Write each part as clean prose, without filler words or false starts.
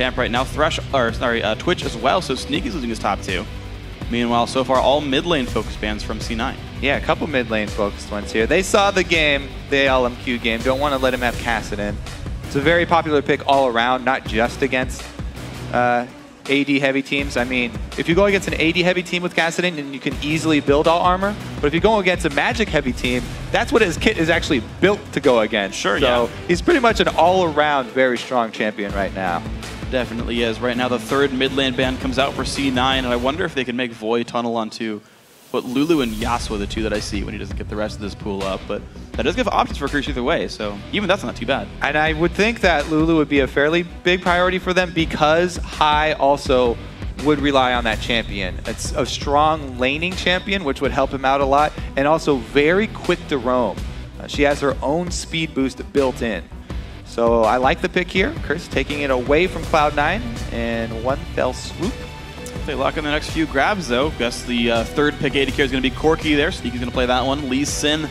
champ right now. Twitch as well, so Sneaky's losing his top 2. Meanwhile, so far, all mid lane focused bans from C9. Yeah, a couple mid lane focused ones here. They saw the game, the LMQ game. Don't want to let him have Kassadin. It's a very popular pick all around, not just against AD heavy teams. I mean, if you go against an AD heavy team with Kassadin, then you can easily build all armor. But if you go against a Magic heavy team, that's what his kit is actually built to go against. Sure, so yeah. He's pretty much an all around very strong champion right now. Definitely is. Right now, the 3rd mid lane ban comes out for C9, and I wonder if they can make Voy tunnel onto what Lulu and Yasuo are the 2 that I see when he doesn't get the rest of this pool up. But that does give options for Curse either way, so even that's not too bad. And I would think that Lulu would be a fairly big priority for them because High also would rely on that champion. It's a strong laning champion, which would help him out a lot, and also very quick to roam. She has her own speed boost built in. So I like the pick here. Curse taking it away from Cloud9 in one fell swoop. They lock in the next few grabs, though. Guess the 3rd pick AD carry is going to be Corki there. Sneaky's going to play that one. Lee Sin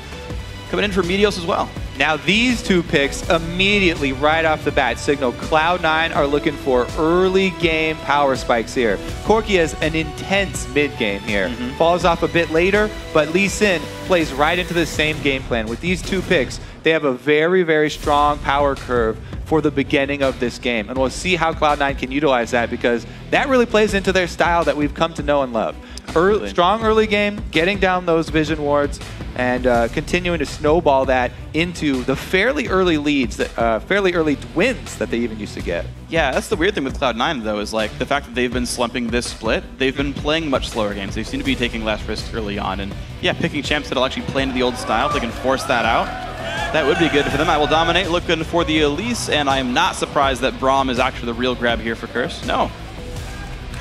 coming in for Meteos as well. Now these 2 picks immediately right off the bat signal Cloud9 are looking for early game power spikes here. Corki has an intense mid game here. Falls off a bit later, but Lee Sin plays right into the same game plan. With these 2 picks, they have a very, very strong power curve for the beginning of this game. And we'll see how Cloud9 can utilize that because that really plays into their style that we've come to know and love. Strong early game, getting down those vision wards, and continuing to snowball that into the fairly early leads, fairly early wins that they even used to get. Yeah, that's the weird thing with Cloud9, though, is like the fact that they've been slumping this split. They've been playing much slower games. They seem to be taking less risks early on. And yeah, picking champs that'll actually play into the old style, if they can force that out, that would be good for them. IWillDominate looking for the Elise, and I am not surprised that Braum is actually the real grab here for Curse. No.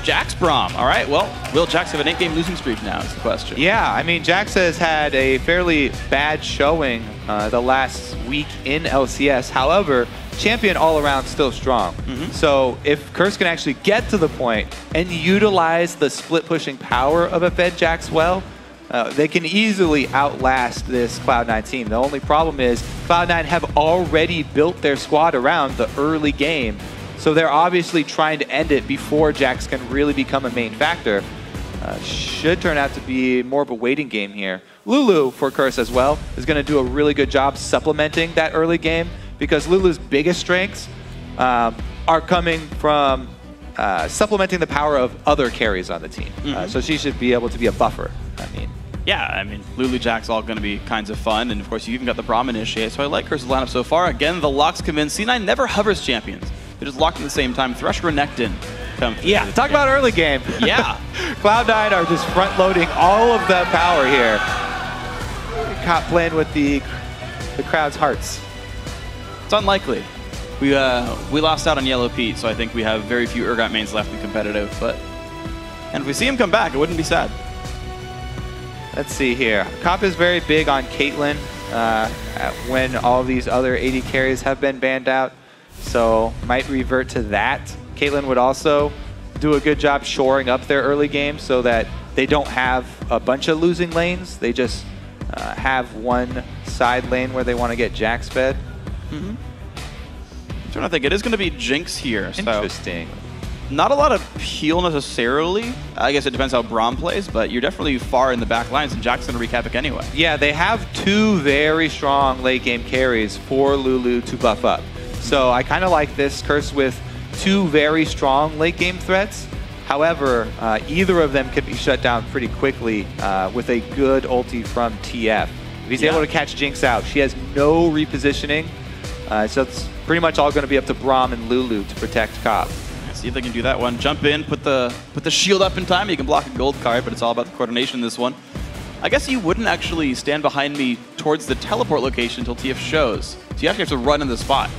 Jax Braum. All right, well, will Jax have an 8-game losing streak now is the question. Yeah, I mean, Jax has had a fairly bad showing the last week in LCS. However, champion all around still strong. So if Curse can actually get to the point and utilize the split pushing power of a fed Jax well, they can easily outlast this Cloud9 team. The only problem is Cloud9 have already built their squad around the early game. So they're obviously trying to end it before Jax can really become a main factor. Should turn out to be more of a waiting game here. Lulu, for Curse as well, is going to do a really good job supplementing that early game because Lulu's biggest strengths are coming from supplementing the power of other carries on the team. So she should be able to be a buffer, Yeah, I mean, Lulu Jax all going to be kinds of fun, and of course you even got the Braum initiate, so I like Curse's lineup so far. Again, the locks come in. C9 never hovers champions. They just lock at the same time. Thresh Renekton come through. Yeah, talk about early game. Yeah. Cloud9 are just front-loading all of the power here. Caught playing with the crowd's hearts. It's unlikely. We lost out on Yellow Pete, so I think we have very few Urgot mains left in competitive, and if we see him come back, it wouldn't be sad. Let's see here. Cop is very big on Caitlyn when all these other AD carries have been banned out, so might revert to that. Caitlyn would also do a good job shoring up their early game so that they don't have a bunch of losing lanes. They just have one side lane where they want to get Jax fed. I'm trying to think. It is going to be Jinx here. Interesting. So not a lot of peel necessarily. I guess it depends how Braum plays, but you're definitely far in the back lines, and Jack's going to wreak havoc anyway. Yeah, they have two very strong late game carries for Lulu to buff up. So I kind of like this Curse with two very strong late game threats. However, either of them could be shut down pretty quickly with a good ulti from TF. If he's able to catch Jinx out, she has no repositioning. So it's pretty much all going to be up to Braum and Lulu to protect Cop. See if they can do that one. Jump in, put the shield up in time. You can block a gold card, but it's all about the coordination in this one. I guess you wouldn't actually stand behind me towards the teleport location until TF shows. So you actually have to run in the spot.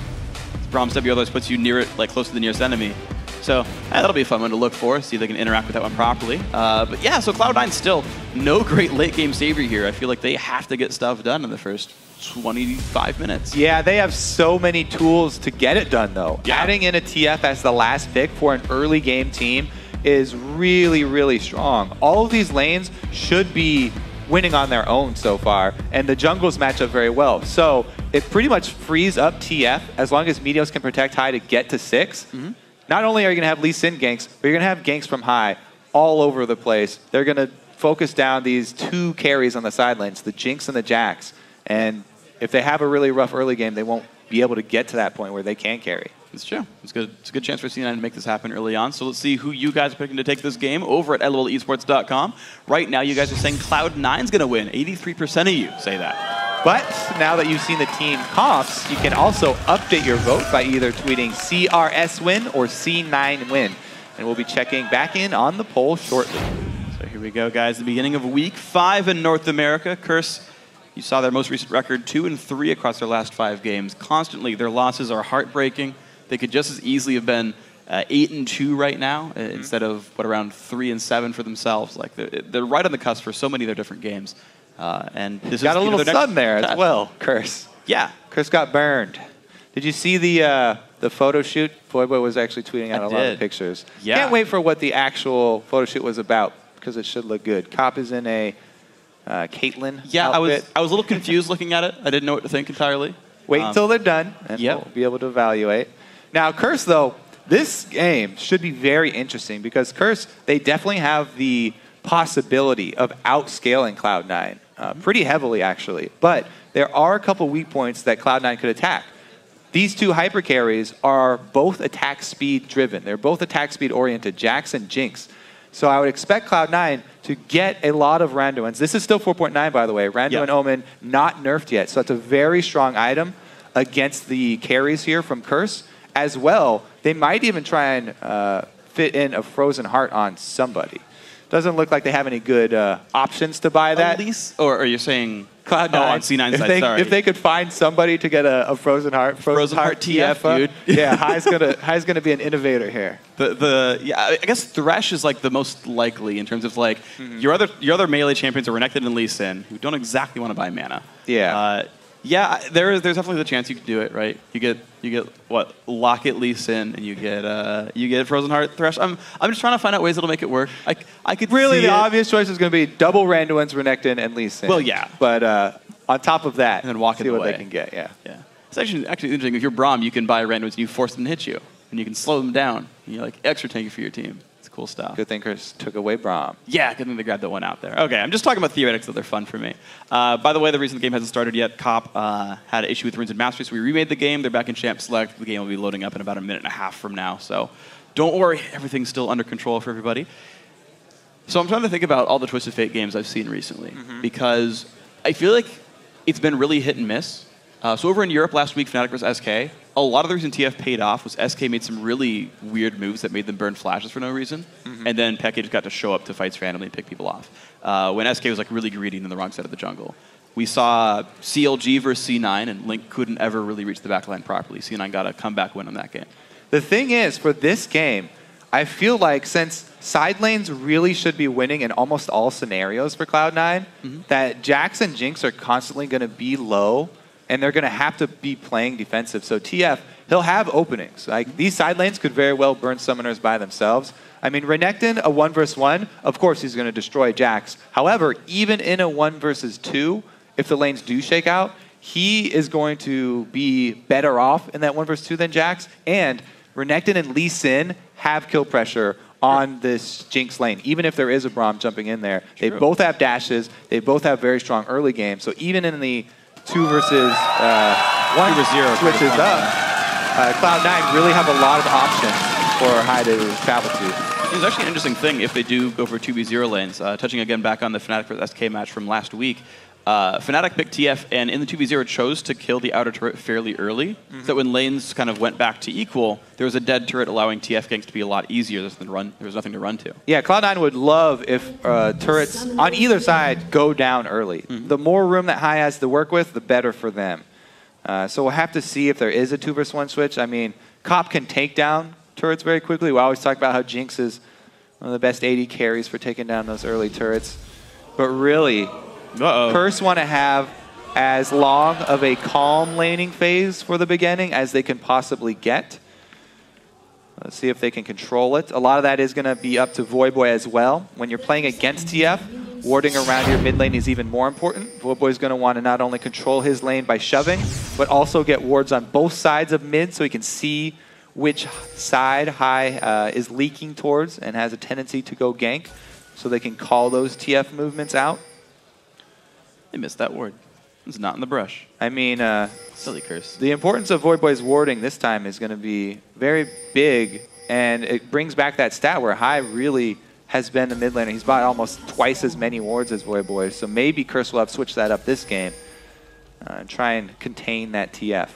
Braum's W otherwise puts you near it, like close to the nearest enemy. So that'll be a fun one to look for, see if they can interact with that one properly. But yeah, so Cloud9 still no great late game savior here. I feel like they have to get stuff done in the first 25 minutes. Yeah, they have so many tools to get it done though. Yeah. Adding in a TF as the last pick for an early game team is really, really strong. All of these lanes should be winning on their own so far, and the jungles match up very well. So it pretty much frees up TF as long as Meteos can protect high to get to 6. not only are you going to have Lee Sin ganks, but you're going to have ganks from high all over the place. They're going to focus down these 2 carries on the side lanes, the Jinx and the Jax. And if they have a really rough early game, they won't be able to get to that point where they can carry. It's true. It's good. It's a good chance for C9 to make this happen early on. So let's see who you guys are picking to take this game over at LOLesports.com. Right now, you guys are saying Cloud9's going to win. 83% of you say that. But now that you've seen the team comps, you can also update your vote by either tweeting CRS win or C9 win. And we'll be checking back in on the poll shortly. So here we go, guys. The beginning of Week 5 in North America. Curse, you saw their most recent record, 2-3 across their last 5 games. Constantly, their losses are heartbreaking. They could just as easily have been 8-2 right now instead of around 3-7 for themselves. Like they're right on the cusp for so many of their different games. And this got a little sun there as well, Curse. Yeah, Curse got burned. Did you see the photo shoot? Voyboy was actually tweeting out a lot of pictures. Yeah. Can't wait for what the actual photo shoot was about because it should look good. Cop is in a Caitlyn outfit. I was a little confused looking at it. I didn't know what to think entirely. Wait until they're done, and we'll be able to evaluate. Now, Curse, though, this game should be very interesting because Curse, they definitely have the possibility of outscaling Cloud9 pretty heavily, actually. But there are a couple weak points that Cloud9 could attack. These 2 hyper carries are both attack speed driven. They're both attack speed oriented, Jax and Jinx. So I would expect Cloud9 to get a lot of Randuins. This is still 4.9, by the way. Randuin Omen not nerfed yet. So it's a very strong item against the carries here from Curse. As well, they might even try and fit in a Frozen Heart on somebody. Doesn't look like they have any good options to buy that. Elise? Or are you saying Cloud9 on C9 side? Sorry. If they could find somebody to get a Frozen Heart, Frozen Heart TF, dude. Yeah, High's gonna be an innovator here. I guess Thresh is like the most likely in terms of like your other melee champions are Renekton and Lee Sin, who don't exactly want to buy mana. Yeah. Yeah, there's definitely the chance you could do it, right? You get what, Locket Lee Sin, and you get Frozen Heart Thresh. I'm just trying to find out ways that'll make it work. I could really see the obvious choice is going to be double Randuin's, Renekton, and Lee Sin. Well, yeah, but on top of that, and then walk see what they can get. Yeah. It's actually interesting. If you're Braum, you can buy Randuins and you force them to hit you, and you can slow them down. And you're like extra tanky for your team. Cool stuff. Good thing Chris took away Braum. Yeah, good thing they grabbed that one out there. Okay, I'm just talking about theoretics that they're fun for me. By the way, the reason the game hasn't started yet, Cop had an issue with Runes and Mastery, so we remade the game. They're back in Champ Select. The game will be loading up in about a minute and a half from now, so don't worry. Everything's still under control for everybody. So I'm trying to think about all the Twisted Fate games I've seen recently, because I feel like it's been really hit and miss. So over in Europe last week, Fnatic vs SK, a lot of the reason TF paid off was SK made some really weird moves that made them burn flashes for no reason, and then Peke just got to show up to fights randomly and pick people off. When SK was like really greedy and in the wrong side of the jungle. We saw CLG versus C9, and Link couldn't ever really reach the backline properly. C9 got a comeback win on that game. The thing is, for this game, I feel like since side lanes really should be winning in almost all scenarios for Cloud9, that Jax and Jinx are constantly going to be low, and they're going to have to be playing defensive. So TF, he'll have openings. Like these side lanes could very well burn summoners by themselves. I mean, Renekton, a 1 versus 1, of course he's going to destroy Jax. However, even in a 1 versus 2, if the lanes do shake out, he is going to be better off in that 1 versus 2 than Jax. And Renekton and Lee Sin have kill pressure on this Jinx lane, even if there is a Braum jumping in there. They both have dashes. They both have very strong early games. So even in the 2 versus 1 switches up, Cloud9 really have a lot of options for High to travel to. It's actually an interesting thing if they do go for 2v0 lanes. Touching again back on the Fnatic vs SK match from last week, Fnatic picked TF, and in the 2v0 chose to kill the outer turret fairly early, so that when lanes kind of went back to equal, there was a dead turret allowing TF ganks to be a lot easier. There was nothing to run to. Yeah, Cloud9 would love if turrets on either side go down early. The more room that High has to work with, the better for them. So we'll have to see if there is a 2 versus 1 switch. I mean, Cop can take down turrets very quickly. We always talk about how Jinx is one of the best AD carries for taking down those early turrets. But really, Curse want to have as long of a calm laning phase for the beginning as they can possibly get. Let's see if they can control it. A lot of that is going to be up to Voyboy as well. When you're playing against TF, warding around your mid lane is even more important. Voyboy is going to want to not only control his lane by shoving, but also get wards on both sides of mid so he can see which side High is leaking towards and has a tendency to go gank, so they can call those TF movements out. They missed that ward. It's not in the brush. I mean, silly curse. The importance of Voyboy's warding this time is going to be very big, and it brings back that stat where High really has been the mid laner. He's bought almost twice as many wards as Voyboy, so maybe Curse will have switched that up this game and try and contain that TF.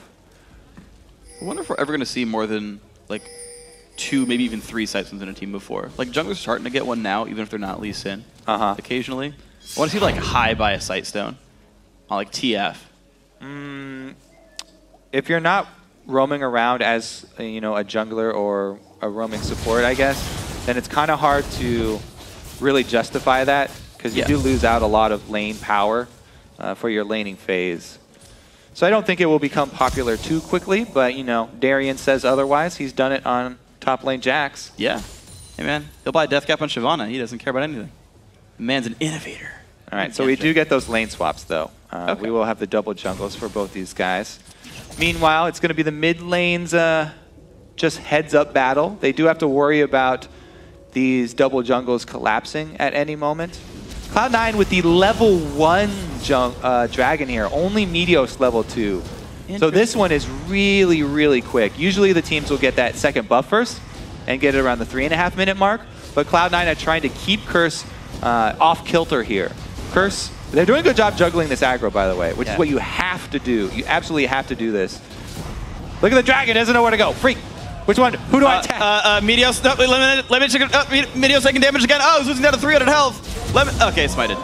I wonder if we're ever going to see more than like 2, maybe even 3 sight stones in a team before. Like junglers are starting to get one now, even if they're not Lee Sin. Occasionally, I want to see like High by a sight stone, on like TF. If you're not roaming around as a jungler or a roaming support, I guess, then it's kind of hard to really justify that because you do lose out a lot of lane power for your laning phase. So I don't think it will become popular too quickly, but Darian says otherwise. He's done it on top lane Jax. Yeah. Hey man, he'll buy Death Cap on Shyvana. He doesn't care about anything. The man's an innovator. All right, so we do get those lane swaps though. We will have the double jungles for both these guys. Meanwhile, it's going to be the mid lanes just heads up battle. They do have to worry about these double jungles collapsing at any moment. Cloud9 with the level 1 dragon here, only Meteos level 2. So this one is really, really quick. Usually the teams will get that second buff first and get it around the 3.5 minute mark, but Cloud9 are trying to keep Curse off kilter here. Curse, they're doing a good job juggling this aggro, by the way, which is what you have to do. You absolutely have to do this. Look at the dragon, doesn't know where to go. Freak. Which one? Who do I attack? Meteos, no, Meteos taking damage again. Oh, he's losing down to 300 health. Okay, smited.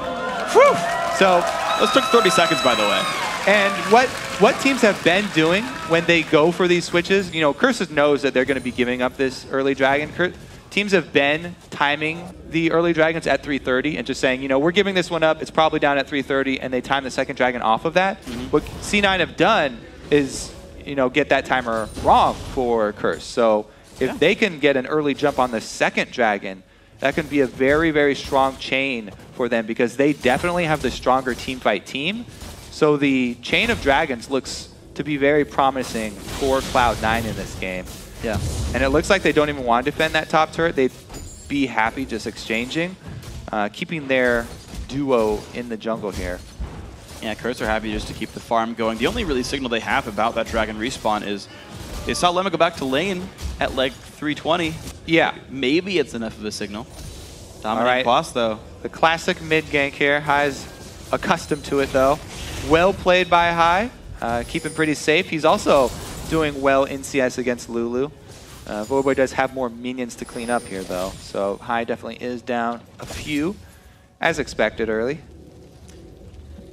Whew. So those took 30 seconds, by the way. And what teams have been doing when they go for these switches, Curse knows that they're going to be giving up this early dragon. Teams have been timing the early dragons at 330 and just saying, we're giving this one up. It's probably down at 330, and they time the second dragon off of that. What C9 have done is get that timer wrong for Curse. So if they can get an early jump on the second dragon, that can be a very, very strong chain for them because they definitely have the stronger teamfight team. So the chain of dragons looks to be very promising for Cloud9 in this game. Yeah. And it looks like they don't even want to defend that top turret. They'd be happy just exchanging, keeping their duo in the jungle here. Yeah, Curse are happy just to keep the farm going. The only really signal they have about that dragon respawn is they saw Lemma go back to lane at like 320. Yeah. Maybe it's enough of a signal. Dominating Quas, though. The classic mid gank here. High's accustomed to it, though. Well played by High. Keeping pretty safe. He's also doing well in CS against Lulu. Voyboy does have more minions to clean up here, though. So High definitely is down a few, as expected early.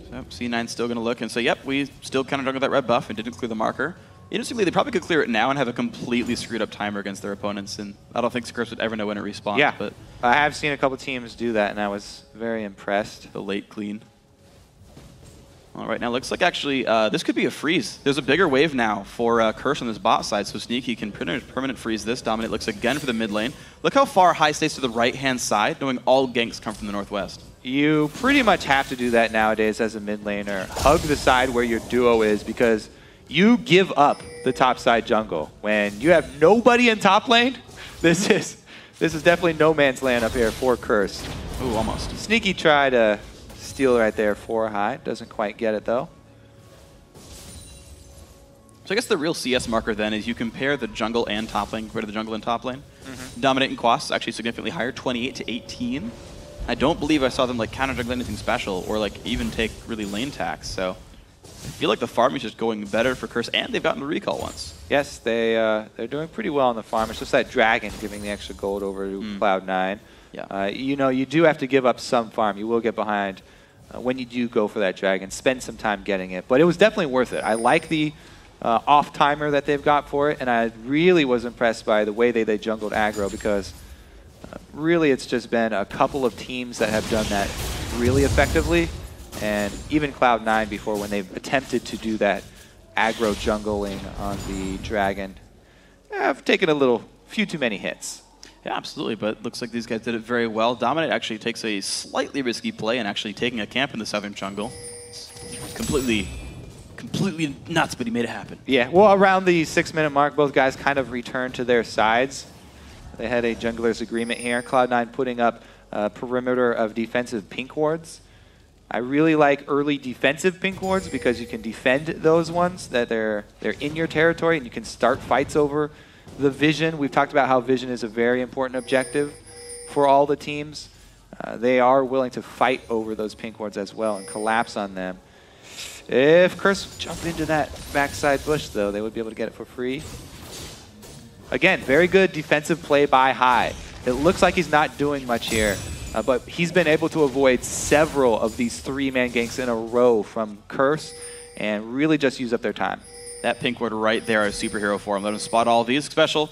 So C9's still going to look and say, yep, we still kind of jungled that red buff and didn't clear the marker. Interestingly, they probably could clear it now and have a completely screwed up timer against their opponents, and I don't think Curse would ever know when it respawns. Yeah, but I have seen a couple teams do that, and I was very impressed. The late clean. All right, now looks like actually this could be a freeze. There's a bigger wave now for Curse on this bot side, so Sneaky can permanent freeze this. Dominate looks again for the mid lane. Look how far High stays to the right-hand side, knowing all ganks come from the northwest. You pretty much have to do that nowadays as a mid laner. Hug the side where your duo is because you give up the top side jungle. When you have nobody in top lane, this is definitely no man's land up here for Curse. Ooh, almost. Sneaky tried to steal right there for High. Doesn't quite get it, though. So I guess the real CS marker then is you compare the jungle and top lane, compared to the jungle and top lane. Dominate and Quas is actually significantly higher, 28 to 18. I don't believe I saw them like counter jungle anything special or like even take really lane tax. So I feel like the farm is just going better for Curse, and they've gotten the recall once. Yes, they're doing pretty well on the farm. It's just that dragon giving the extra gold over to Cloud9. Yeah. You do have to give up some farm. You will get behind when you do go for that dragon. Spend some time getting it, but it was definitely worth it. I like the off timer that they've got for it, and I really was impressed by the way they jungled aggro because really it's just been a couple of teams that have done that really effectively, and even Cloud9 before when they've attempted to do that aggro jungling on the dragon have taken a few too many hits. Yeah, absolutely, but looks like these guys did it very well. Dominate actually takes a slightly risky play and actually taking a camp in the southern jungle. Completely completely nuts, but he made it happen. Yeah, well, around the 6-minute mark, both guys kind of returned to their sides. They had a jungler's agreement here. Cloud9 putting up a perimeter of defensive pink wards. I really like early defensive pink wards because you can defend those ones, that they're in your territory, and you can start fights over the vision. We've talked about how vision is a very important objective for all the teams. They are willing to fight over those pink wards as well and collapse on them. If Curse jumped into that backside bush, though, they would be able to get it for free. Again, very good defensive play by High. It looks like he's not doing much here, but he's been able to avoid several of these 3-man ganks in a row from Curse and really just use up their time. That pink ward right there is superhero for him. Let him spot all of these. Xpecial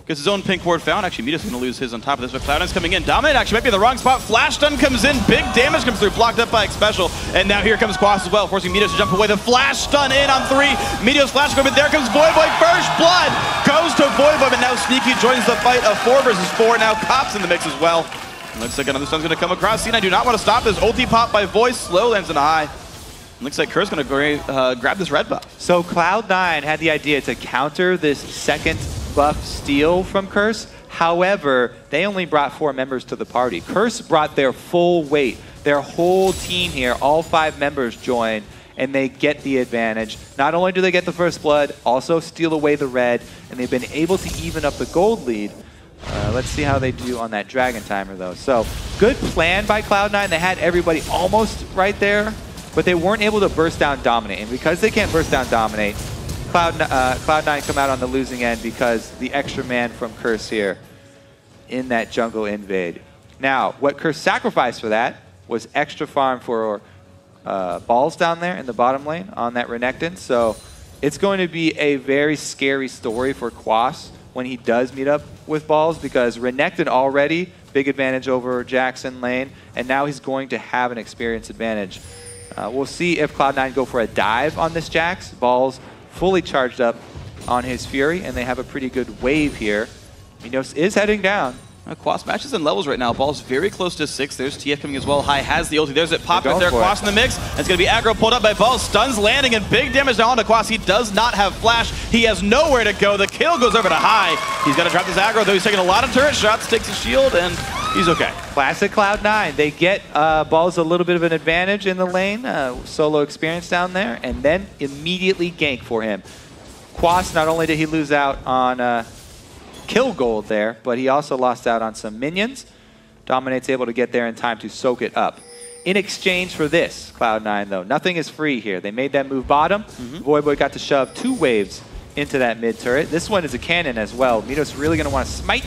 gets his own pink ward found. Actually, Meteos going to lose his on top of this, but Cloud9's coming in. Dominate actually might be in the wrong spot. Flash stun comes in. Big damage comes through. Blocked up by Xpecial. And now here comes Quas as well, forcing Meteos to jump away. The flash stun in on 3. Meteos flash equipment. There comes Voyboy. First blood goes to Voyboy, but now Sneaky joins the fight of 4 versus 4. Now Cop's in the mix as well. Looks like another stun's going to come across. C9 do not want to stop this. Ulti pop by Voice. Slow lands in a High. Looks like Curse going to grab this red buff. So Cloud9 had the idea to counter this second buff steal from Curse. However, they only brought 4 members to the party. Curse brought their full weight. Their whole team here, all 5 members join, and they get the advantage. Not only do they get the first blood, also steal away the red, and they've been able to even up the gold lead. Let's see how they do on that Dragon Timer, though. So, good plan by Cloud9. They had everybody almost right there, but they weren't able to burst down Dominate. And because they can't burst down Dominate, Cloud9 come out on the losing end because the extra man from Curse here in that jungle invade. Now, what Curse sacrificed for that was extra farm for balls down there in the bottom lane on that Renekton. So it's going to be a very scary story for Quas when he does meet up with balls, because Renekton already big advantage over Jackson lane, and now he's going to have an experience advantage. We'll see if Cloud9 go for a dive on this Jax. Balls fully charged up on his Fury, and they have a pretty good wave here. Meteos is heading down. Quas matches in levels right now. Ball's very close to 6. There's TF coming as well. High has the ulti. There's it pop right there. Quas in the mix. It's going to be aggro pulled up by Balls. Stuns landing and big damage down onto Quas. He does not have flash. He has nowhere to go. The kill goes over to High. He's got to drop this aggro, though. He's taking a lot of turret shots, takes a shield, and he's okay. Classic Cloud9. They get Balls a little bit of an advantage in the lane. Solo experience down there, and then immediately gank for him. Quas, not only did he lose out on kill gold there, but he also lost out on some minions. Dominate's able to get there in time to soak it up. In exchange for this, Cloud9, though, nothing is free here. They made that move bottom. Voyboy got to shove 2 waves into that mid turret. This one is a cannon as well. Meteos really going to want to smite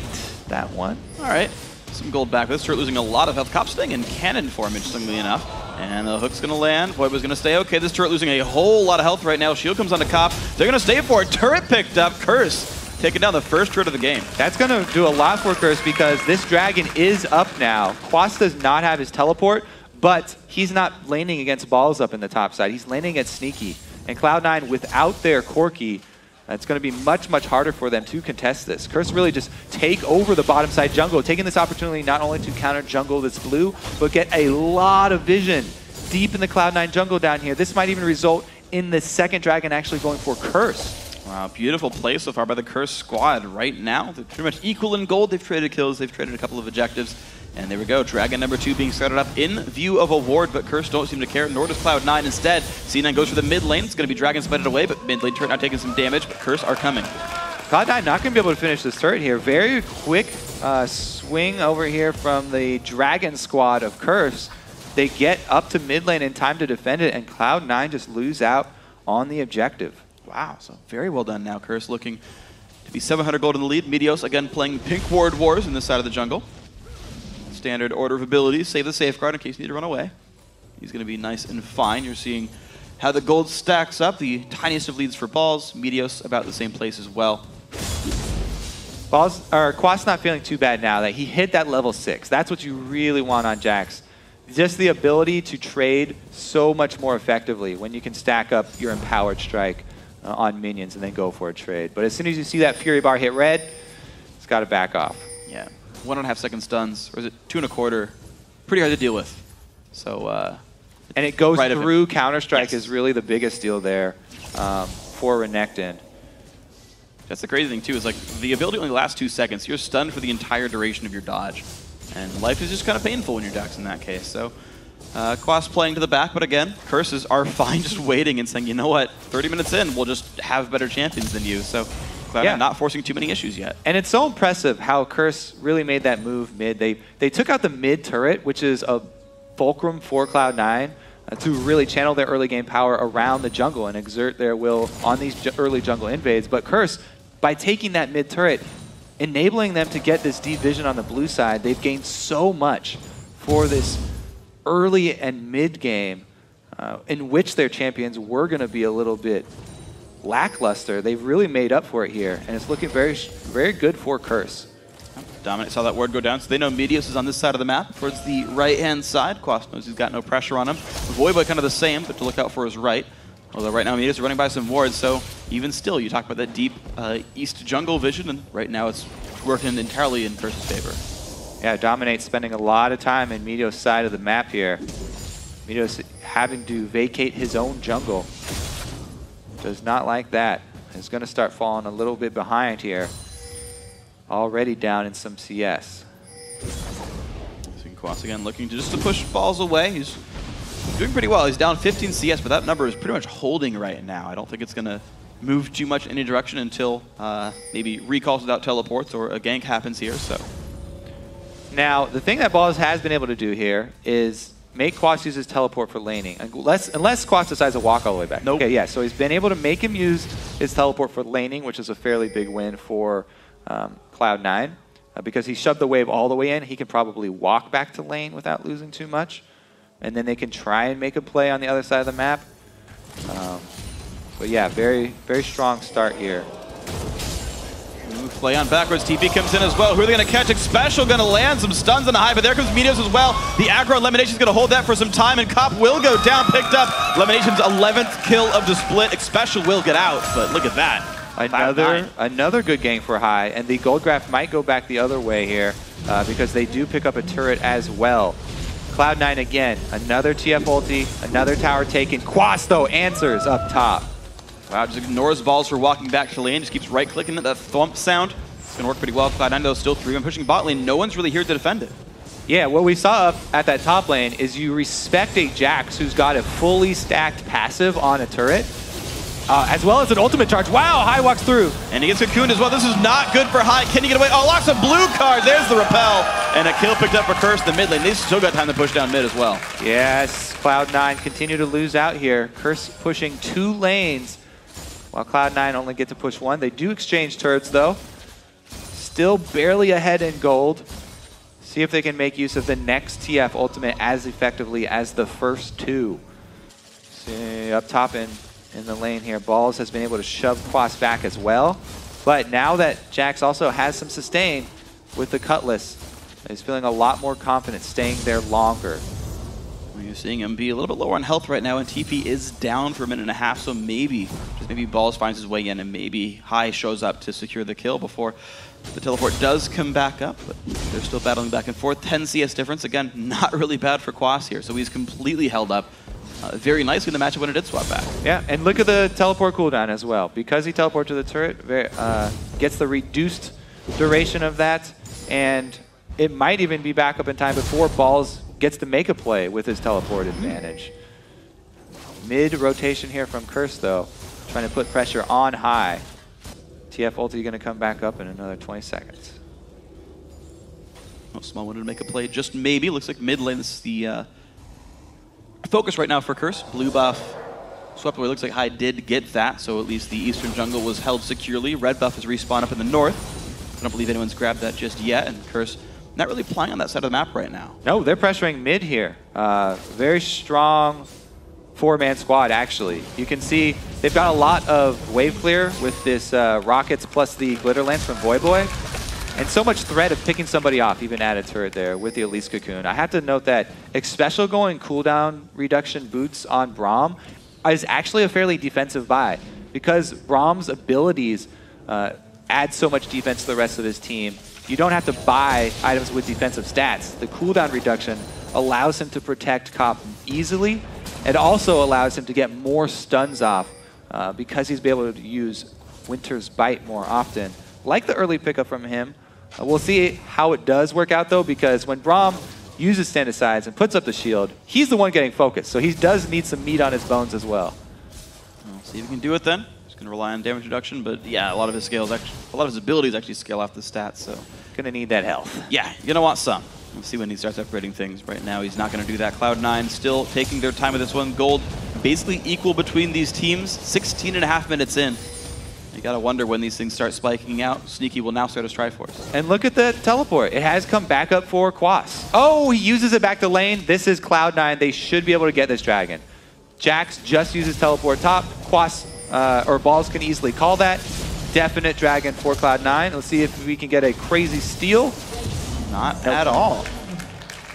that one. All right, some gold back. This turret losing a lot of health. Cop staying in cannon form, interestingly enough. And the hook's going to land. Voyboy's going to stay okay. This turret losing a whole lot of health right now. Shield comes onto Cop. They're going to stay for it. Turret picked up. Curse taking down the first turret of the game. That's going to do a lot for Curse because this dragon is up now. Quas does not have his teleport, but he's not laning against balls up in the top side. He's laning against Sneaky. And Cloud9, without their Corki, it's going to be much, much harder for them to contest this. Curse really just take over the bottom side jungle, taking this opportunity not only to counter jungle that's blue, but get a lot of vision deep in the Cloud9 jungle down here. This might even result in the second dragon actually going for Curse. Wow, beautiful play so far by the Curse squad right now. They're pretty much equal in gold. They've traded kills. They've traded a couple of objectives. And there we go. Dragon number 2 being started up in view of a ward, but Curse don't seem to care, nor does Cloud9 instead. C9 goes for the mid lane. It's going to be Dragon spited away, but mid lane turret now taking some damage, but Curse are coming. Cloud9 not going to be able to finish this turret here. Very quick swing over here from the Dragon squad of Curse. They get up to mid lane in time to defend it, and Cloud9 just lose out on the objective. Wow, so very well done now. Curse looking to be 700 gold in the lead. Meteos again playing pink ward wars in this side of the jungle. Standard order of abilities, save the safeguard in case you need to run away. He's going to be nice and fine. You're seeing how the gold stacks up. The tiniest of leads for Balls. Meteos about the same place as well. Quas not feeling too bad now that he hit that level 6. That's what you really want on Jax. Just the ability to trade so much more effectively when you can stack up your empowered strike on minions and then go for a trade. But as soon as you see that Fury bar hit red, it's got to back off. Yeah, 1.5 second stuns, or is it 2 1/4? Pretty hard to deal with. So, and it goes through Counter-Strike is really the biggest deal there. for Renekton. That's the crazy thing too, is like the ability only lasts 2 seconds. You're stunned for the entire duration of your dodge. And life is just kind of painful when you're Jax in that case. So Quas playing to the back, but again, Curses are fine just waiting and saying, you know what, 30 minutes in, we'll just have better champions than you. So Cloud9 not forcing too many issues yet. And it's so impressive how Curse really made that move mid. They took out the mid turret, which is a fulcrum for Cloud9, to really channel their early game power around the jungle and exert their will on these early jungle invades. But Curse, by taking that mid turret, enabling them to get this deep vision on the blue side, they've gained so much for this early and mid game in which their champions were going to be a little bit lackluster. They've really made up for it here, and it's looking very, very good for Curse. Dominate saw that ward go down, so they know Meteos is on this side of the map towards the right-hand side. Quas knows he's got no pressure on him. Voyboy kind of the same, but to look out for his right. Although right now Meteos is running by some wards, so even still, you talk about that deep east jungle vision, and right now it's working entirely in Curse's favor. Yeah, Dominate spending a lot of time in Meteos' side of the map here. Meteos having to vacate his own jungle. Does not like that. He's going to start falling a little bit behind here. Already down in some CS. Quas again looking to push balls away. He's doing pretty well. He's down 15 CS, but that number is pretty much holding right now. I don't think it's going to move too much in any direction until maybe recalls without teleports or a gank happens here. So now, the thing that Balls has been able to do here is make Quas use his teleport for laning, unless Quas decides to walk all the way back. Nope. Okay, yeah, so he's been able to make him use his teleport for laning, which is a fairly big win for Cloud9. Because he shoved the wave all the way in, he can probably walk back to lane without losing too much. And then they can try and make a play on the other side of the map. But yeah, very, very strong start here. Play on backwards. TP comes in as well. Who are they going to catch? Xpecial going to land some stuns on the high, but there comes Meteos as well. The aggro LemonNation is going to hold that for some time, and Cop will go down, picked up. LemonNation's 11th kill of the split. Xpecial will get out, but look at that. Another good gank for high, and the gold graph might go back the other way here because they do pick up a turret as well. Cloud9 again, another TF ulti, another tower taken. Quas though answers up top. Wow, just ignores balls for walking back to lane, just keeps right-clicking at that thump sound. It's going to work pretty well. Cloud9 though still 3-1 pushing bot lane. No one's really here to defend it. Yeah, what we saw up at that top lane is you respect a Jax who's got a fully stacked passive on a turret, as well as an ultimate charge. Wow, High walks through. And he gets cocooned as well. This is not good for High. Can he get away? Oh, locks a blue card. There's the repel. And a kill picked up for Curse in the mid lane. They've still got time to push down mid as well. Yes, Cloud9 continue to lose out here. Curse pushing 2 lanes, while Cloud9 only get to push 1. They do exchange turrets though. Still barely ahead in gold. See if they can make use of the next TF ultimate as effectively as the first 2. See, up top in the lane here, Balls has been able to shove Quas back as well. But now that Jax also has some sustain with the Cutlass, he's feeling a lot more confident staying there longer. You're seeing him be a little bit lower on health right now, and TP is down for a minute and a half, so maybe, just maybe Balls finds his way in, and maybe High shows up to secure the kill before the teleport does come back up, but they're still battling back and forth. 10 CS difference, again, not really bad for Quas here, so he's completely held up very nicely in the matchup when it did swap back. Yeah, and look at the teleport cooldown as well. Because he teleported to the turret, gets the reduced duration of that, and it might even be back up in time before Balls gets to make a play with his teleport advantage. Mid rotation here from Curse though, trying to put pressure on High. TF ulti going to come back up in another 20 seconds. Oh, Small wanted to make a play, just maybe. Looks like mid lane, this is the focus right now for Curse. Blue buff swept away. Looks like High did get that, so at least the eastern jungle was held securely. Red buff is respawned up in the north. I don't believe anyone's grabbed that just yet, and Curse not really playing on that side of the map right now. No, they're pressuring mid here. Very strong 4-man squad, actually. You can see they've got a lot of wave clear with this rockets plus the glitter lance from Voyboy. And so much threat of picking somebody off, even at a turret there with the Elise cocoon. I have to note that Xpecial going cooldown reduction boots on Braum is actually a fairly defensive buy, because Braum's abilities add so much defense to the rest of his team. You don't have to buy items with defensive stats. The cooldown reduction allows him to protect Cop easily. It also allows him to get more stuns off because he's been able to use Winter's Bite more often. Like the early pickup from him. We'll see how it does work out, though, because when Braum uses Stand Asides and puts up the shield, he's the one getting focused. So he does need some meat on his bones as well. We'll see if he can do it then. He's going to rely on damage reduction, but yeah, a lot of his abilities actually scale off the stats. So going to need that health. Yeah, you're going to want some. We'll see when he starts upgrading things. Right now, he's not going to do that. Cloud9 still taking their time with this one. Gold basically equal between these teams. 16.5 minutes in. You gotta wonder when these things start spiking out. Sneaky will now start his Triforce. And look at the teleport. It has come back up for Quas. Oh, he uses it back to lane. This is Cloud9. They should be able to get this dragon. Jax just uses teleport top. Quas or Balls can easily call that. Definite dragon for Cloud9. Let's see if we can get a crazy steal. Not at all.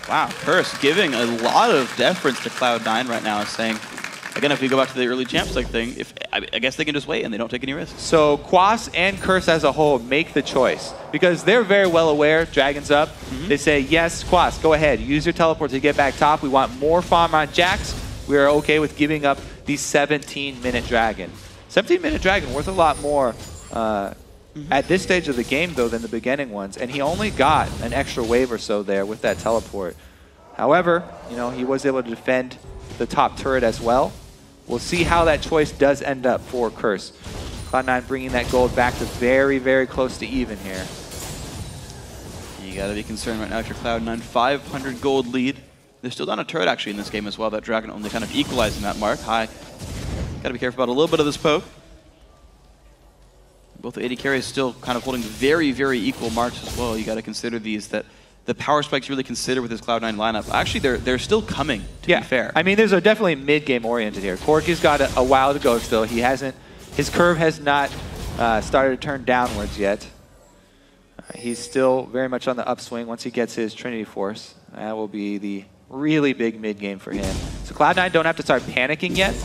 Wow, Curse giving a lot of deference to Cloud9 right now, saying, again, if we go back to the early champs like thing, I guess they can just wait and they don't take any risks. So Quas and Curse as a whole make the choice because they're very well aware. Dragon's up. They say, yes, Quas, go ahead. Use your teleport to get back top. We want more farm on Jax. We are okay with giving up the 17-minute dragon. 17-minute dragon worth a lot more at this stage of the game, though, than the beginning ones. And he only got an extra wave or so there with that teleport. However, you know, he was able to defend the top turret as well. We'll see how that choice does end up for Curse. Cloud9 bringing that gold back to very, very close to even here. You gotta be concerned right now if you're Cloud9. 500 gold lead. They're still down a turret actually in this game as well. That dragon only kind of equalizing that mark. High. Gotta be careful about a little bit of this poke. Both the AD carries still kind of holding very, very equal marks as well. You gotta consider these that the power spikes really consider with this Cloud9 lineup. Actually, they're still coming, to be fair. I mean, there's a definitely mid-game oriented here. Corki's got a while to go still. He hasn't, his curve has not started to turn downwards yet. He's still very much on the upswing once he gets his Trinity Force. That will be the really big mid-game for him. So Cloud9 don't have to start panicking yet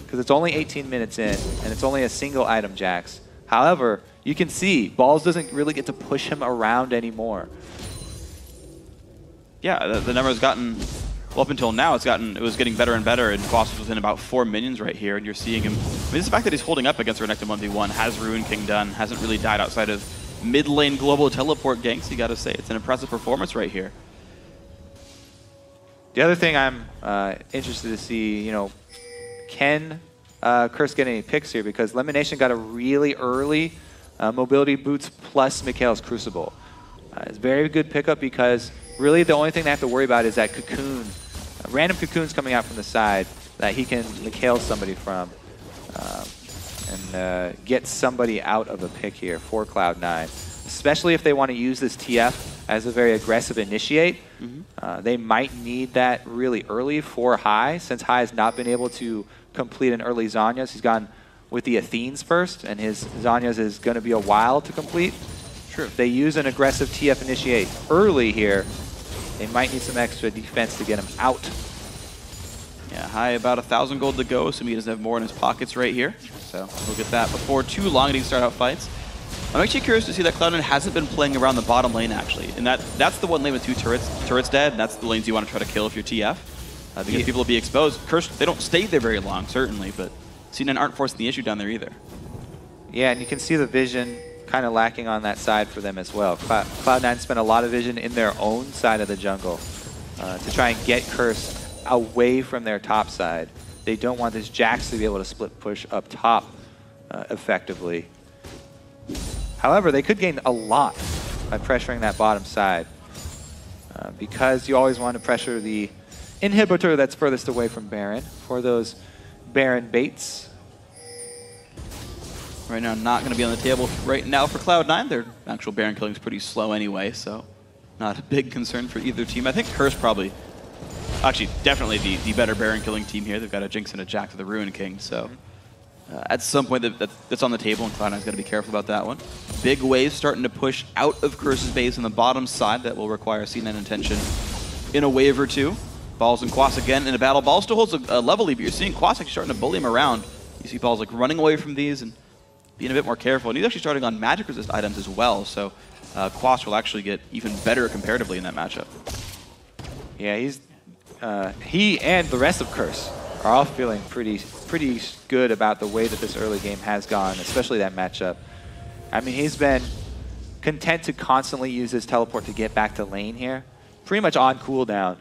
because it's only 18 minutes in and it's only a single item Jax. However, you can see Balls doesn't really get to push him around anymore. Yeah, the number has gotten, well, up until now, it was getting better and better, and Quas was within about 4 minions right here, and you're seeing him. I mean, it's the fact that he's holding up against Renekton 1v1, has Ruin King done, hasn't really died outside of mid-lane global teleport ganks, you gotta say. It's an impressive performance right here. The other thing I'm interested to see, you know, can Curse get any picks here? Because LemonNation got a really early mobility boots plus Mikhail's Crucible. It's a very good pickup because really the only thing they have to worry about is that cocoon, random cocoons coming out from the side that he can Mikhail somebody from and get somebody out of a pick here for Cloud9. Especially if they want to use this TF as a very aggressive initiate. They might need that really early for High, since High has not been able to complete an early Zhonya's. He's gone with the Athenes first, and his Zhonya's is going to be a while to complete. True. If they use an aggressive TF initiate early here, they might need some extra defense to get him out. Yeah, High about 1,000 gold to go, so he doesn't have more in his pockets right here. So we'll get that before too long and he can start out fights. I'm actually curious to see that Cloud9 hasn't been playing around the bottom lane, actually. And that's the one lane with 2 turrets dead, and that's the lanes you want to try to kill if you're TF. Because people will be exposed. Curse, they don't stay there very long, certainly, but C9 aren't forcing the issue down there either. Yeah, and you can see the vision kind of lacking on that side for them as well. Cloud9 spent a lot of vision in their own side of the jungle to try and get Curse away from their top side. They don't want this Jax to be able to split push up top effectively. However, they could gain a lot by pressuring that bottom side because you always want to pressure the inhibitor that's furthest away from Baron for those Baron baits. Right now, not going to be on the table right now for Cloud9. Their actual Baron killing is pretty slow anyway, so not a big concern for either team. I think Curse probably, actually, definitely the better Baron killing team here. They've got a Jinx and a Jack to the Ruin King, so at some point that's on the table, and Cloud9's got to be careful about that one. Big waves starting to push out of Curse's base on the bottom side. That will require C9 attention in a wave or two. Balls and Quas again in a battle. Balls still holds a level lead, but you're seeing Quas actually starting to bully him around. You see Balls like running away from these and being a bit more careful. And he's actually starting on magic resist items as well, so Quas will actually get even better comparatively in that matchup. Yeah, he and the rest of Curse are all feeling pretty pretty good about the way that this early game has gone, especially that matchup. I mean, he's been content to constantly use his teleport to get back to lane here, pretty much on cooldown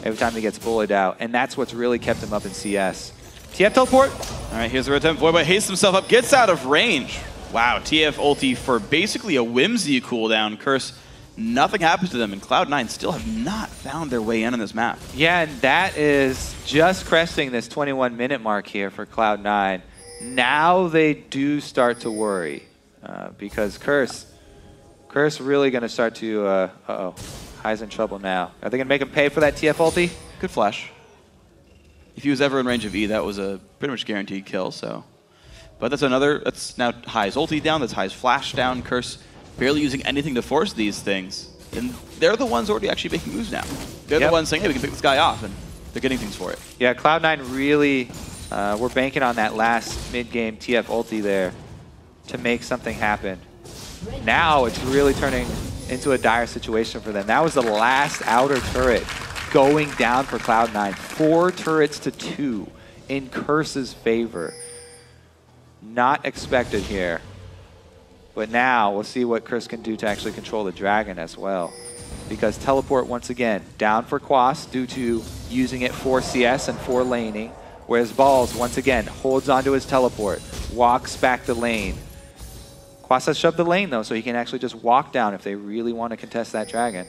every time he gets bullied out, and that's what's really kept him up in CS. TF teleport. All right, here's the attempt. Voyboy hastes himself up, gets out of range. Wow, TF ulti for basically a whimsy cooldown. Curse, nothing happens to them, and Cloud9 still have not found their way in on this map. Yeah, and that is just cresting this 21-minute mark here for Cloud9. Now they do start to worry because Curse really going to start to, uh-oh, High's in trouble now. Are they going to make him pay for that TF ulti? Good flash. If he was ever in range of E, that was a pretty much guaranteed kill, so. But that's now High's ulti down, that's High's flash down, Curse barely using anything to force these things. And they're the ones already actually making moves now. They're the ones saying, hey, we can pick this guy off, and they're getting things for it. Yeah, Cloud9 really were banking on that last mid-game TF ulti there to make something happen. Now it's really turning into a dire situation for them. That was the last outer turret going down for Cloud9. 4 turrets to 2 in Curse's favor. Not expected here. But now we'll see what Curse can do to actually control the dragon as well. Because teleport once again down for Quas due to using it for CS and for laning. Whereas Balls once again holds onto his teleport, walks back the lane. Quas has shoved the lane though, so he can actually just walk down if they really want to contest that dragon.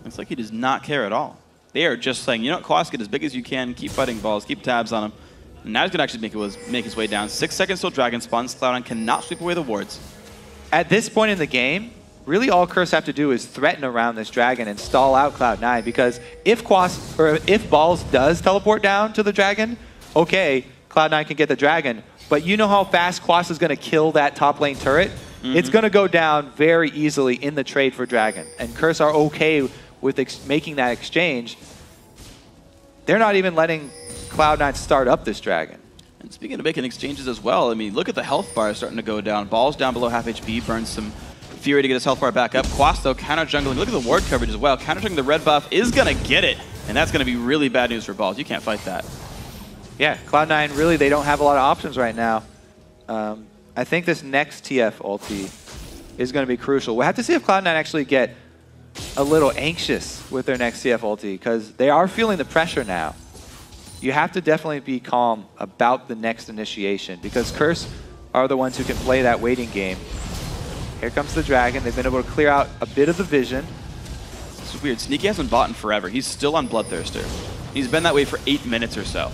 Looks like he does not care at all. They are just saying, you know what, Quas, get as big as you can, keep fighting Balls, keep tabs on him. And now he's going to actually make his way down. 6 seconds till dragon spawns. Cloud9 cannot sweep away the wards. At this point in the game, really all Curse have to do is threaten around this dragon and stall out Cloud9, because if Balls does teleport down to the dragon, okay, Cloud9 can get the dragon. But you know how fast Quas is going to kill that top lane turret? It's going to go down very easily in the trade for dragon. And Curse are okay with making that exchange. They're not even letting Cloud9 start up this dragon. And speaking of making exchanges as well, I mean, look at the health bar starting to go down. Balls down below half HP, burns some Fury to get his health bar back up. Quas, though, counter-jungling. Look at the ward coverage as well. Counter-jungling the red buff is going to get it. And that's going to be really bad news for Balls. You can't fight that. Yeah, Cloud9 really, they don't have a lot of options right now. I think this next TF ulti is going to be crucial. We'll have to see if Cloud9 actually get a little anxious with their next TF ulti, because they are feeling the pressure now. You have to definitely be calm about the next initiation, because Curse are the ones who can play that waiting game. Here comes the dragon. They've been able to clear out a bit of the vision. This is weird. Sneaky hasn't bought in forever. He's still on Bloodthirster. He's been that way for 8 minutes or so.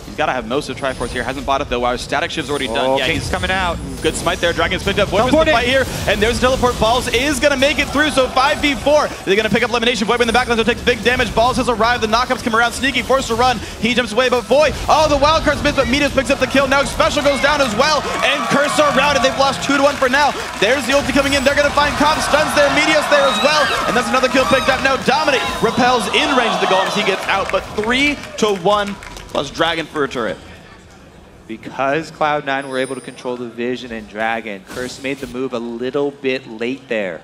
He's got to have most of Triforce here. Hasn't bought it though. Wow, Static Shiv's already done. Yeah, he's coming out. Good smite there. Dragon's picked up. Voyboy's in the fight here. And there's the teleport. Balls is going to make it through. So 5v4. They're going to pick up LemonNation. Voyboy in the backline, so takes big damage. Balls has arrived. The knockups come around. Sneaky forced to run. He jumps away, but Voy. Oh, the wild card's missed, but Meteos picks up the kill. Now Xpecial goes down as well. And Curse are routed. They've lost 2-1 for now. There's the ulti coming in. They're going to find Cop. Stuns there. Meteos there as well. And that's another kill picked up. Now Dominate repels in range of the golems. He gets out, but 3-1 plus Dragon for a turret. Because Cloud9 were able to control the vision and dragon, Curse made the move a little bit late there.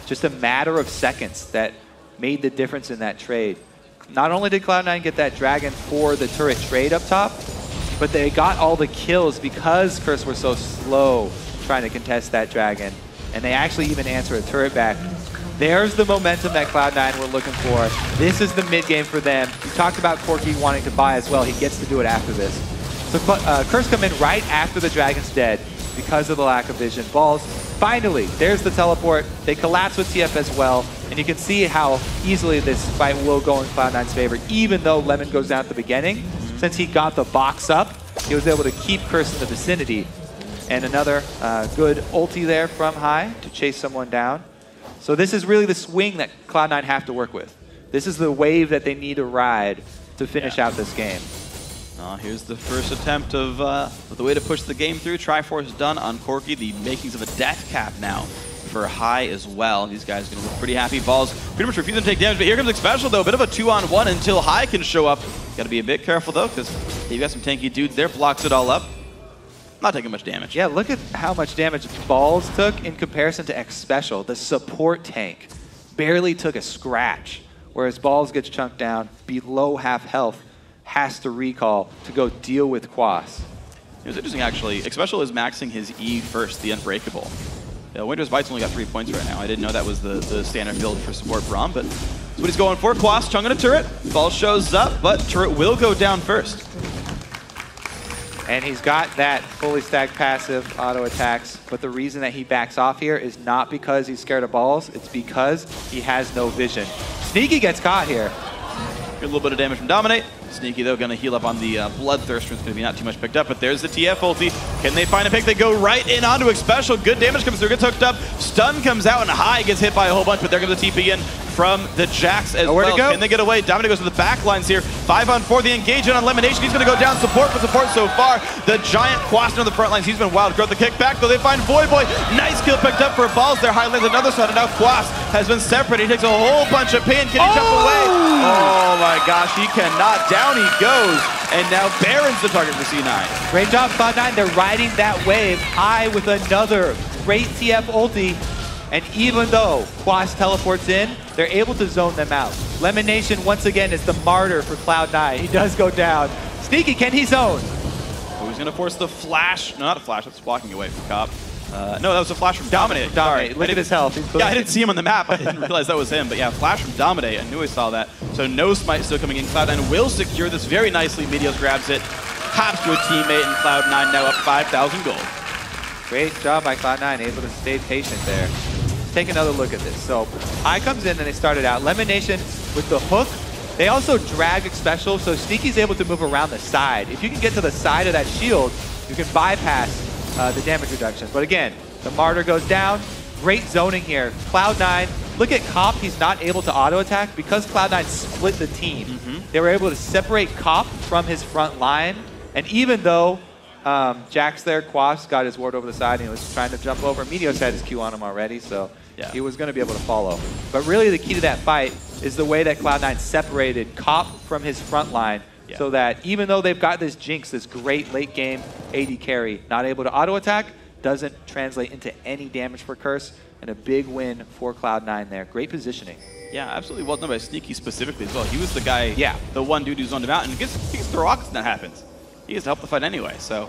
Just a matter of seconds that made the difference in that trade. Not only did Cloud9 get that dragon for the turret trade up top, but they got all the kills because Curse were so slow trying to contest that dragon. And they actually even answer a turret back. There's the momentum that Cloud9 were looking for. This is the mid game for them. We talked about Corki wanting to buy as well. He gets to do it after this. So Curse come in right after the dragon's dead because of the lack of vision. Balls, finally, there's the teleport. They collapse with TF as well. And you can see how easily this fight will go in Cloud9's favor, even though Lemon goes down at the beginning. Since he got the box up, he was able to keep Curse in the vicinity. And another good ulti there from High to chase someone down. So this is really the swing that Cloud9 have to work with. This is the wave that they need to ride to finish out this game. Here's the first attempt of the way to push the game through. Triforce done on Corki. The makings of a death cap now for High as well. These guys are going to look pretty happy. Balls pretty much refusing to take damage, but here comes Xpecial though. A bit of a 2-on-1 until High can show up. Got to be a bit careful though, because you've got some tanky dudes there. Blocks it all up. Not taking much damage. Yeah, look at how much damage Balls took in comparison to Xpecial. The support tank barely took a scratch, whereas Balls gets chunked down below half health. has to recall to go deal with Quas. It was interesting, actually. Xpecial is maxing his E first, the Unbreakable. Winter's Bite's only got 3 points right now. I didn't know that was the standard build for support Braum, but that's what he's going for. Quas chunking a turret. Ball shows up, but turret will go down first. And he's got that fully stacked passive auto attacks, but the reason that he backs off here is not because he's scared of balls, it's because he has no vision. Sneaky gets caught here. Get a little bit of damage from Dominate. Sneaky, though, going to heal up on the Bloodthirster. It's going to be not too much picked up, but there's the TF ulti. Can they find a pick? They go right in onto Xpecial. Good damage comes through, gets hooked up. Stun comes out, and High gets hit by a whole bunch, but there comes the TP in from the Jax as well. Can they get away? Dominate goes to the back lines here. 5-on-4, the engagement on LemonNation. He's going to go down. Support for support so far. The giant Quas on the front lines. He's been wild. Growth the kickback, though they find Voyboy. Nice kill picked up for balls there. High lands another side, and now Quas has been separated. He takes a whole bunch of pain. Can he jump away? Oh my gosh, he cannot. Down he goes. And now Baron's the target for C9. Great job, Cloud9. They're riding that wave. High with another great TF ulti. And even though Quas teleports in, they're able to zone them out. LemonNation, once again, is the martyr for Cloud9. He does go down. Sneaky, can he zone? Oh, he's going to force the flash. No, not a flash. That's walking away from Cop. No, that was a flash from Dominate. Look at his health. Yeah, I didn't see him on the map. I didn't realize that was him. But yeah, flash from Dominate. I knew I saw that. So no smite still coming in. Cloud9 will secure this very nicely. Meteos grabs it, hops to a teammate, and Cloud9 now up 5,000 gold. Great job by Cloud9, able to stay patient there. Take another look at this. So High comes in and they started out. LemonNation with the hook. They also drag Xpecial, so Sneaky's able to move around the side. If you can get to the side of that shield, you can bypass the damage reductions. But again, the Martyr goes down. Great zoning here. Cloud9, look at Cop. He's not able to auto attack because Cloud9 split the team. They were able to separate Cop from his front line. And even though Jax there, Quas got his ward over the side and he was trying to jump over, Meteos had his Q on him already, so he was going to be able to follow. But really the key to that fight is the way that Cloud9 separated Cop from his front line. So that even though they've got this Jinx, this great late game AD carry, not able to auto attack, doesn't translate into any damage for Curse, and a big win for Cloud9 there. Great positioning. Yeah, absolutely well done by Sneaky specifically as well. He was the guy, the one dude who's on the mountain. He gets the rockets when that happens. He gets to help the fight anyway, so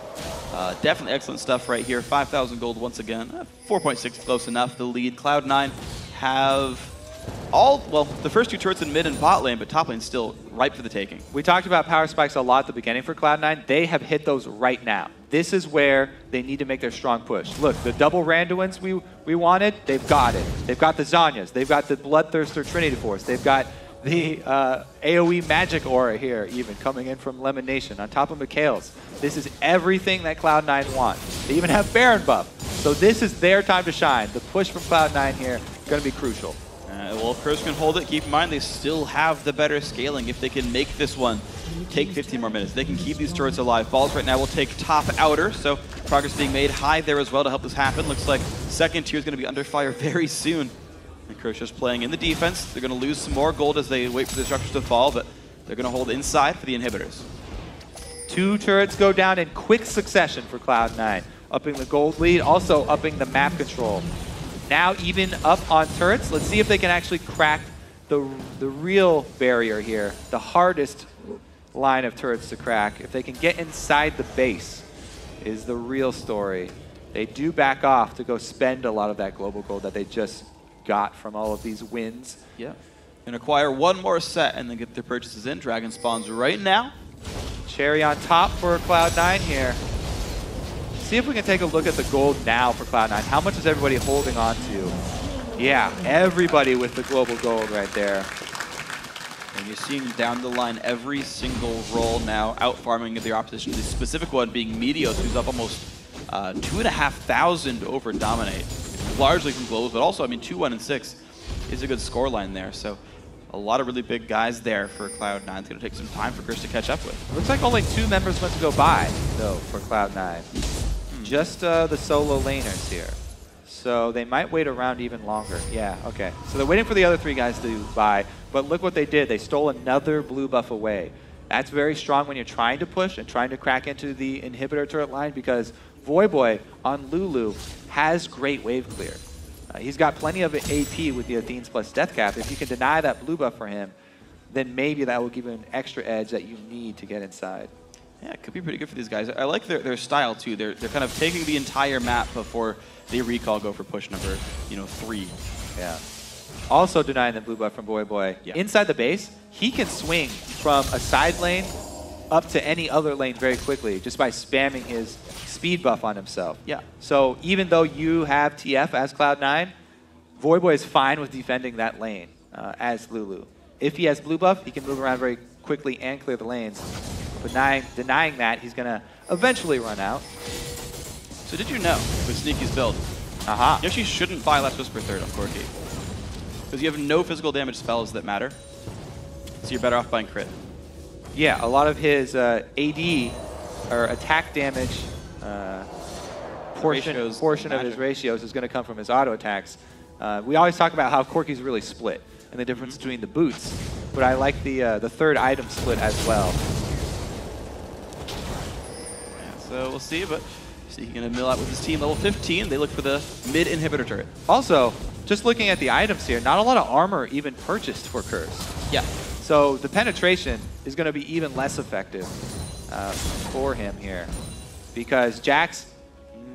definitely excellent stuff right here. 5,000 gold once again. 4.6 close enough. The lead. Cloud9 have the first two turrets in mid and bot lane, but top lane still ripe for the taking. We talked about power spikes a lot at the beginning for Cloud9. They have hit those right now. This is where they need to make their strong push. Look, the double Randuins we wanted, they've got it. They've got the Zanyas. They've got the Bloodthirster Trinity Force. They've got the AoE magic aura here even coming in from LemonNation on top of Mikhail's. This is everything that Cloud9 wants. They even have Baron buff. So this is their time to shine. The push from Cloud9 here is going to be crucial. Well, if Curse can hold it, keep in mind they still have the better scaling. If they can make this one take 15 more minutes, they can keep these turrets alive. Balls right now will take top outer, so progress being made high there as well to help this happen. Looks like second tier is going to be under fire very soon. And Curse just playing in the defense. They're going to lose some more gold as they wait for the structures to fall, but they're going to hold inside for the inhibitors. Two turrets go down in quick succession for Cloud9, upping the gold lead, also upping the map control. Now even up on turrets. Let's see if they can actually crack the real barrier here, the hardest line of turrets to crack. If they can get inside the base is the real story. They do back off to go spend a lot of that global gold that they just got from all of these wins. Yeah. And acquire one more set and then get their purchases in. Dragon spawns right now. Cherry on top for Cloud9 here. See if we can take a look at the gold now for Cloud9. How much is everybody holding on to? Yeah, everybody with the global gold right there. And you're seeing down the line every single role now out farming the opposition. The specific one being Meteos, who's up almost 2,500 over Dominate. Largely from globals, but also, I mean, 2-1 and 6 is a good scoreline there. So a lot of really big guys there for Cloud9. It's going to take some time for Curse to catch up with. Looks like only 2 members went to go by, though, for Cloud9. Just the solo laners here. So they might wait around even longer. Yeah, okay. So they're waiting for the other 3 guys to buy. But look what they did. They stole another blue buff away. That's very strong when you're trying to push and trying to crack into the inhibitor turret line because Voyboy on Lulu has great wave clear. He's got plenty of AP with the Athenes plus Death Cap. If you can deny that blue buff for him, then maybe that will give you an extra edge that you need to get inside. Yeah, it could be pretty good for these guys. I like their style too. They're kind of taking the entire map before they recall go for push number 3. Yeah. Also denying the blue buff from Voyboy. Yeah. Inside the base, he can swing from a side lane up to any other lane very quickly just by spamming his speed buff on himself. Yeah. So even though you have TF as Cloud9, Voyboy is fine with defending that lane as Lulu. If he has blue buff, he can move around very quickly and clear the lanes. But denying that, he's going to eventually run out. So did you know, with Sneaky's build, you actually shouldn't buy Last Whisper third on Corki. Because you have no physical damage spells that matter. So you're better off buying crit. Yeah, a lot of his AD, or attack damage portion of his ratios is going to come from his auto attacks. We always talk about how Corki's really split and the difference between the boots. But I like the third item split as well. Yeah, so we'll see, but he's going to mill out with his team. Level 15, they look for the mid inhibitor turret. Also, just looking at the items here, not a lot of armor even purchased for Curse. Yeah. So the penetration is going to be even less effective for him here, because Jack's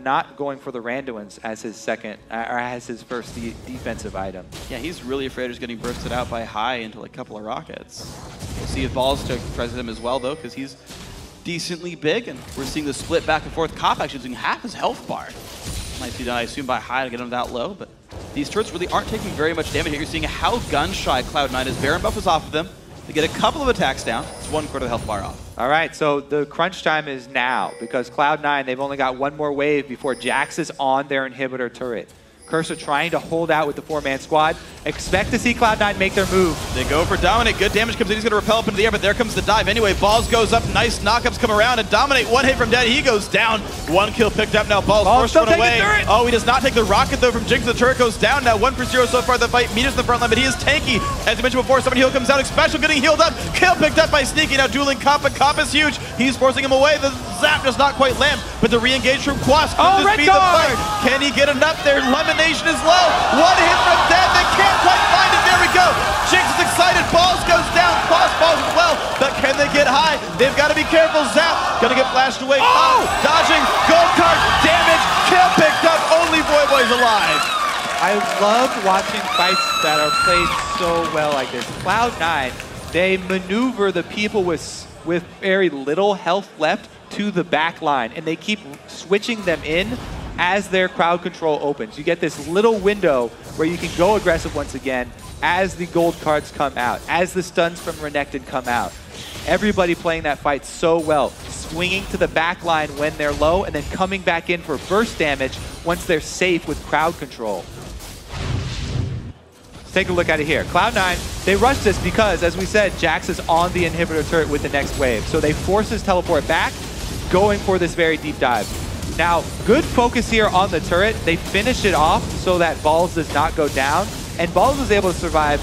not going for the Randuins as his second or as his first defensive item. Yeah, he's really afraid of just getting bursted out by High into like a couple of rockets. We'll see if Balls tries him as well though, because he's decently big, and we're seeing the split back and forth. Cop actually using half his health bar. Might be done, I assume, by High to get him that low, but these turrets really aren't taking very much damage. You're seeing how gun-shy Cloud9 is. Baron buff is off of them. They get a couple of attacks down. It's 1/4 of the health bar off. All right, so the crunch time is now, because Cloud9, they've only got one more wave before Jax is on their inhibitor turret. Curse are trying to hold out with the 4-man squad. Expect to see Cloud9 make their move. They go for Dominate. Good damage comes in. He's going to repel up into the air, but there comes the dive. Anyway, Balls goes up. Nice knockups come around, and Dominate, one hit from Dead. He goes down. 1 kill picked up now. Balls forced to run away. Oh, he does not take the rocket, though, from Jinx. The turret goes down now. 1 for 0 so far. The fight. Meteos in the front line, but he is tanky. As I mentioned before, somebody heal comes out. Xpecial getting healed up. Kill picked up by Sneaky. Now dueling Cop, but Cop is huge. He's forcing him away. The zap does not quite land, but the re-engage from Quas could just beat the fight. Can he get enough there? LemonNation is low. 1 hit from Dead. They can't quite find it. There we go. Jinx is excited. Balls goes down. Quas falls as well. But can they get High? They've got to be careful. Zap gonna get flashed away. Oh! Dodging. Gold card. Damage. Kill picked up. Only Voyboy's alive. I love watching fights that are played so well like this. Cloud9, they maneuver the people with very little health left to the back line, and they keep switching them in as their crowd control opens. You get this little window where you can go aggressive once again as the gold cards come out, as the stuns from Renekton come out. Everybody playing that fight so well, swinging to the back line when they're low, and then coming back in for burst damage once they're safe with crowd control. Let's take a look at it here. Cloud9, they rushed this because, as we said, Jax is on the inhibitor turret with the next wave. So they force his teleport back, going for this very deep dive. Now, good focus here on the turret. They finished it off so that Balls does not go down, and Balls was able to survive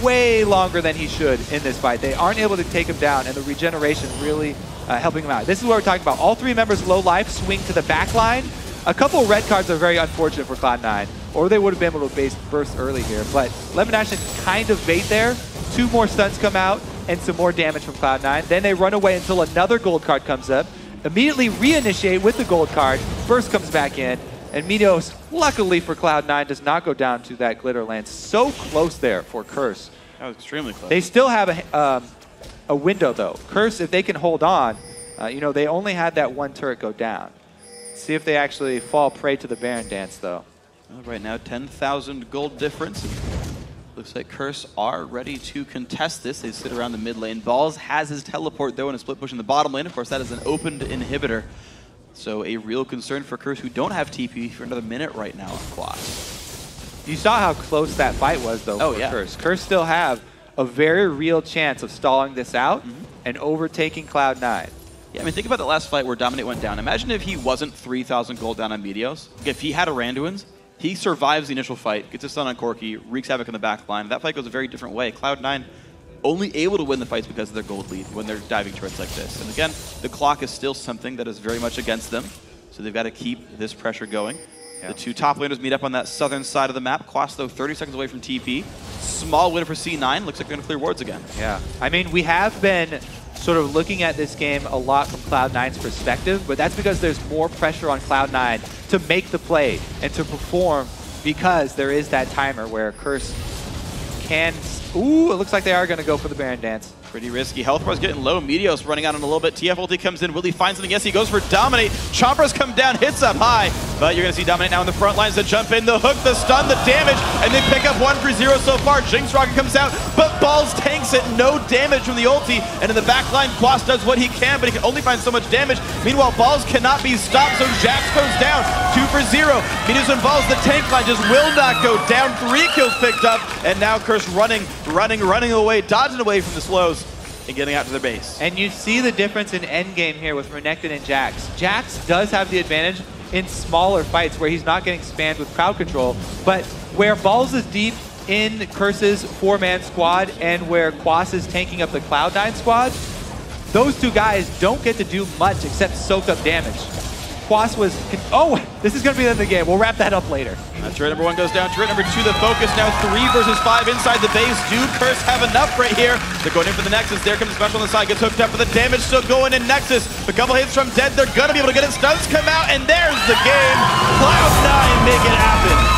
way longer than he should in this fight. They aren't able to take him down, and the regeneration really helping him out. This is what we're talking about. All 3 members low life swing to the back line. A couple red cards are very unfortunate for Cloud9, or they would have been able to burst early here, but LemonNation kind of bait there. 2 more stuns come out, and some more damage from Cloud9. Then they run away until another gold card comes up. Immediately reinitiate with the gold card. Burst comes back in, and Meteos, luckily for Cloud9, does not go down to that glitter lance. So close there for Curse. That was extremely close. They still have a window, though. Curse, if they can hold on, they only had that 1 turret go down. See if they actually fall prey to the Baron dance, though. Well, right now, 10,000 gold difference. Looks like Curse are ready to contest this. They sit around the mid lane. Balls has his teleport, though, and a split push in the bottom lane. Of course, that is an opened inhibitor. So a real concern for Curse, who don't have TP for another minute right now on Quas. You saw how close that fight was, though, for Curse. Curse still have a very real chance of stalling this out and overtaking Cloud9. Yeah, I mean, think about the last fight where Dominate went down. Imagine if he wasn't 3,000 gold down on Meteos. If he had a Randuins, he survives the initial fight, gets a stun on Corki, wreaks havoc in the back line. That fight goes a very different way. Cloud9 only able to win the fights because of their gold lead when they're diving turrets like this. And again, the clock is still something that is very much against them. So they've got to keep this pressure going. The two top laners meet up on that southern side of the map. Quas, though, 30 seconds away from TP. Small win for C9. Looks like they're going to clear wards again. Yeah. I mean, we have been sort of looking at this game a lot from Cloud9's perspective, but that's because there's more pressure on Cloud9 to make the play and to perform, because there is that timer where Curse can... Ooh, it looks like they are going to go for the Baron Dance. Pretty risky. Health bar's getting low. Meteos running out in a little bit. TF ulti comes in. Will he find something? Yes, he goes for Dominate. Chompers come down, hits up high. But you're going to see Dominate now in the front lines to jump in. The hook, the stun, the damage. And they pick up 1 for 0 so far. Jinx rocket comes out, but Balls tanks it. No damage from the ulti. And in the back line, Quas does what he can, but he can only find so much damage. Meanwhile, Balls cannot be stopped, so Jax goes down. 2 for 0. Meteos and Balls, the tank line just will not go down. 3 kills picked up. And now Curse running away, dodging away from the slows. And getting out to their base. And you see the difference in endgame here with Renekton and Jax. Jax does have the advantage in smaller fights where he's not getting spammed with crowd control, but where Balls is deep in Curse's 4-man squad and where Quas is tanking up the Cloud9 squad, those two guys don't get to do much except soak up damage. Quas was... Oh, this is going to be the end of the game. We'll wrap that up later. Turret number 1 goes down. Turret number 2, the focus now 3 versus 5 inside the base. Do Curse have enough right here? They're going in for the Nexus. There comes the special on the side. Gets hooked up, but the damage still going in Nexus. A couple hits from Dead. They're going to be able to get it. Stuns come out, and there's the game. Cloud9 make it happen.